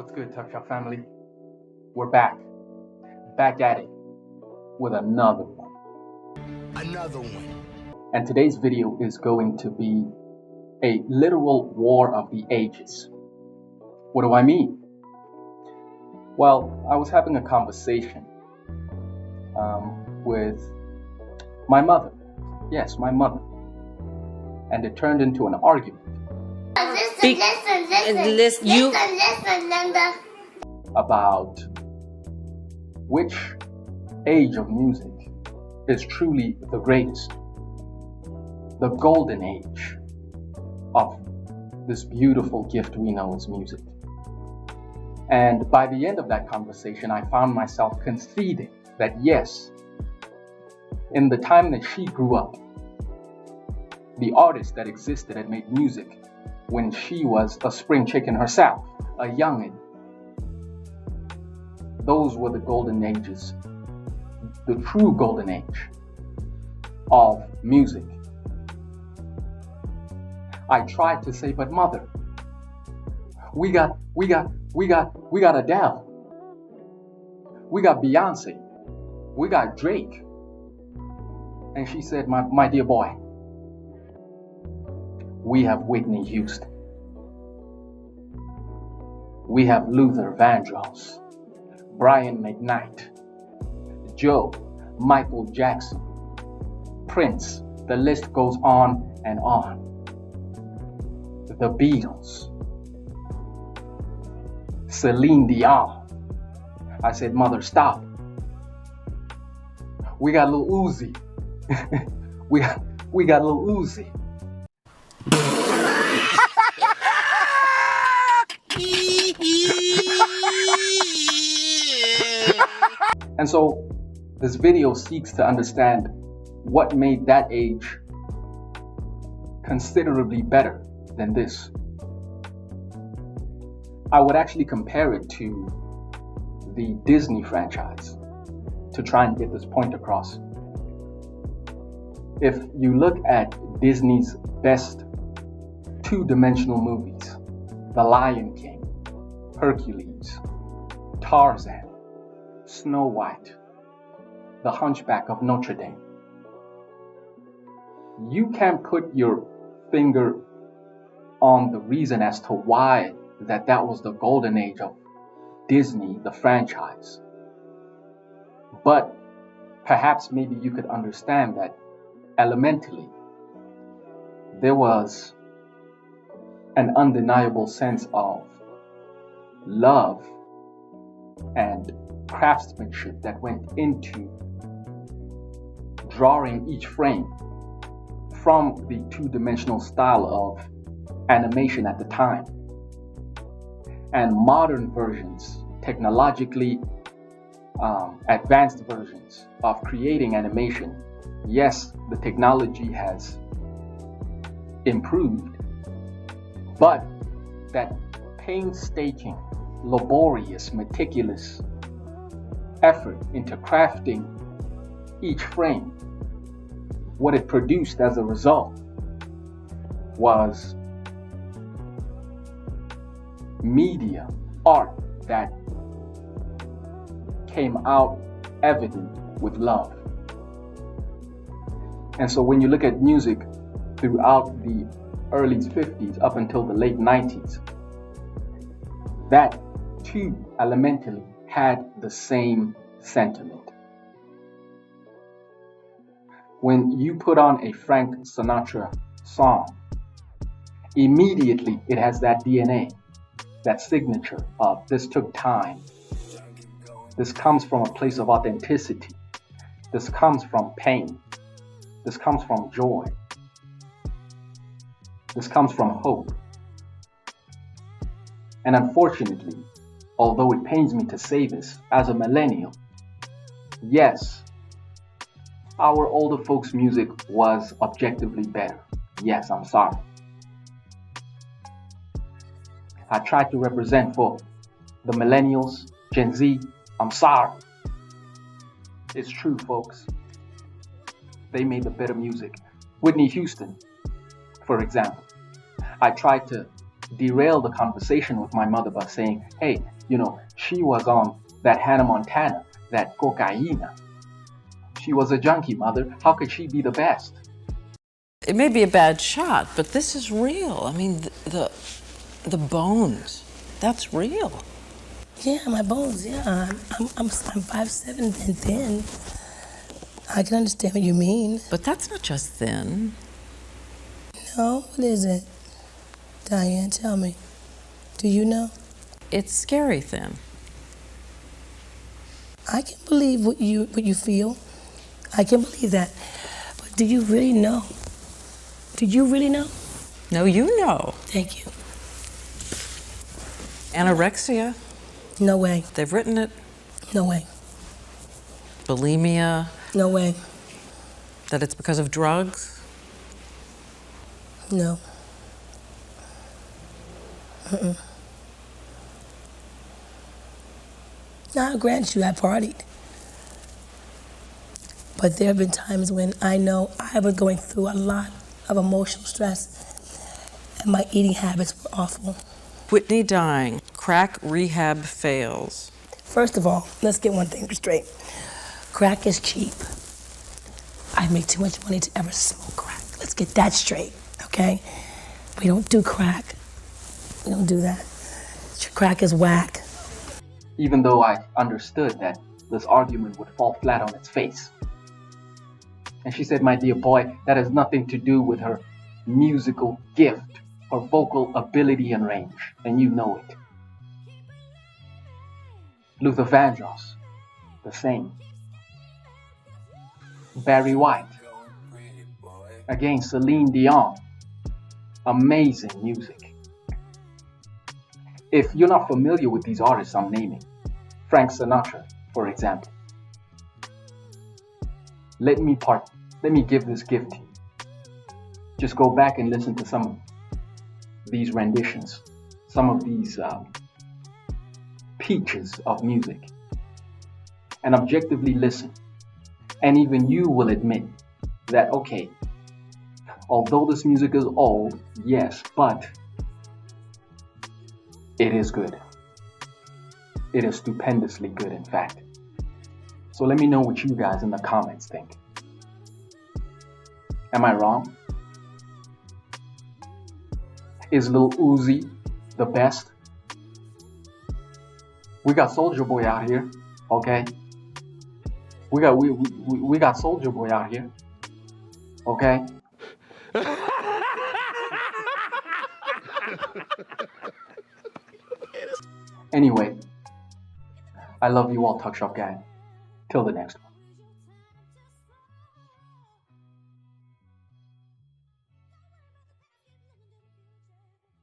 What's good, Tuck Shop family? We're back at it with another one. And today's video is going to be a literal war of the ages. What do I mean? Well, I was having a conversation with my mother. Yes, my mother. And it turned into an argument. Listen. About which age of music is truly the greatest. The golden age of this beautiful gift we know as music. And by the end of that conversation, I found myself conceding that yes, in the time that she grew up, the artists that existed and made music when she was a spring chicken herself, a youngin', those were the golden ages, the true golden age of music. I tried to say, but mother, we got Adele, we got Beyonce, we got Drake. And she said, my dear boy, we have Whitney Houston, we have Luther Vandross, Brian McKnight, Joe, Michael Jackson, Prince, the list goes on and on. The Beatles, Celine Dion. I said, mother, stop. We got Lil Uzi. we got Lil Uzi. And so this video seeks to understand what made that age considerably better than this. I would actually compare it to the Disney franchise to try and get this point across. If you look at Disney's best two-dimensional movies, The Lion King, Hercules, Tarzan, Snow White, The Hunchback of Notre Dame, you can't put your finger on the reason as to why that was the golden age of Disney, the franchise. But perhaps maybe you could understand that elementally there was an undeniable sense of love and craftsmanship that went into drawing each frame from the two-dimensional style of animation at the time. And modern versions, technologically advanced versions of creating animation, yes, the technology has improved, but that painstaking, laborious, meticulous effort into crafting each frame, what it produced as a result was media, art that came out evident with love. And so when you look at music throughout the early 50s up until the late 90s, that too elementally had the same sentiment. When you put on a Frank Sinatra song, immediately it has that DNA, that signature of this took time. This comes from a place of authenticity. This comes from pain. This comes from joy. This comes from hope. And unfortunately, although it pains me to say this, as a millennial, yes, our older folks' music was objectively better. Yes, I'm sorry. I tried to represent for the millennials, Gen Z. I'm sorry. It's true, folks. They made the better music. Whitney Houston, for example. I tried to derail the conversation with my mother by saying, hey, she was on that Hannah Montana, that cocaína. She was a junkie, mother. How could she be the best? It may be a bad shot, but this is real. I mean, the bones, that's real. Yeah, my bones, yeah. I'm 5'7" and thin. I can understand what you mean. But that's not just thin. No, what is it? Diane, tell me. Do you know? It's scary thin. I can believe what you feel. I can believe that. But do you really know? Do you really know? No, you know. Thank you. Anorexia, No way. they've written it. No way. Bulimia, No way. that it's because of drugs. No. Now, I grant you, I partied. But there have been times when I know I was going through a lot of emotional stress and my eating habits were awful. Whitney dying, crack rehab fails. First of all, let's get one thing straight. Crack is cheap. I make too much money to ever smoke crack. Let's get that straight, okay? We don't do crack. We don't do that. Crack is whack. Even though I understood that this argument would fall flat on its face. And she said, my dear boy, that has nothing to do with her musical gift, her vocal ability and range, and you know it. Luther Vandross, the same. Barry White, again Celine Dion, amazing music. If you're not familiar with these artists I'm naming, Frank Sinatra, for example, let me give this gift to you. Just go back and listen to some of these renditions, some of these peaches of music, and objectively listen. And even you will admit that, okay, although this music is old, yes, but it is good. It is stupendously good, in fact. So let me know what you guys in the comments think. Am I wrong? Is Lil Uzi the best? We got Soulja Boy out here, okay? We got Soulja Boy out here, okay? Anyway, I love you all, Tuck Shop Gang. Till the next one.